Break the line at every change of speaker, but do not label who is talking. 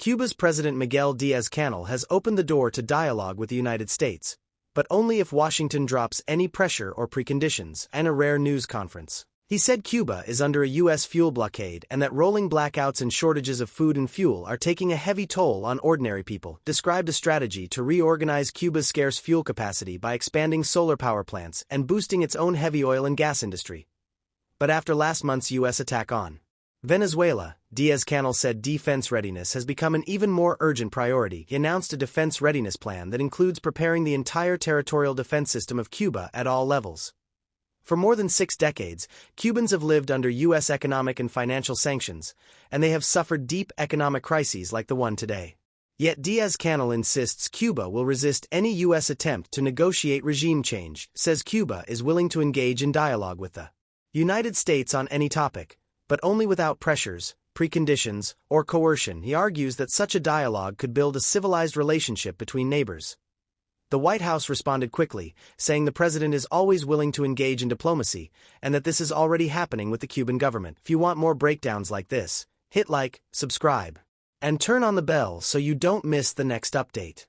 Cuba's President Miguel Diaz-Canel has opened the door to dialogue with the United States, but only if Washington drops any pressure or preconditions, and a rare news conference. He said Cuba is under a U.S. fuel blockade and that rolling blackouts and shortages of food and fuel are taking a heavy toll on ordinary people, described a strategy to reorganize Cuba's scarce fuel capacity by expanding solar power plants and boosting its own heavy oil and gas industry. But after last month's U.S. attack on Venezuela, Diaz-Canel said defense readiness has become an even more urgent priority. He announced a defense readiness plan that includes preparing the entire territorial defense system of Cuba at all levels. For more than 6 decades, Cubans have lived under U.S. economic and financial sanctions, and they have suffered deep economic crises like the one today. Yet Diaz-Canel insists Cuba will resist any U.S. attempt to negotiate regime change, says Cuba is willing to engage in dialogue with the United States on any topic, but only without pressures, preconditions, or coercion. He argues that such a dialogue could build a civilized relationship between neighbors. The White House responded quickly, saying the president is always willing to engage in diplomacy and that this is already happening with the Cuban government. If you want more breakdowns like this, hit like, subscribe, and turn on the bell so you don't miss the next update.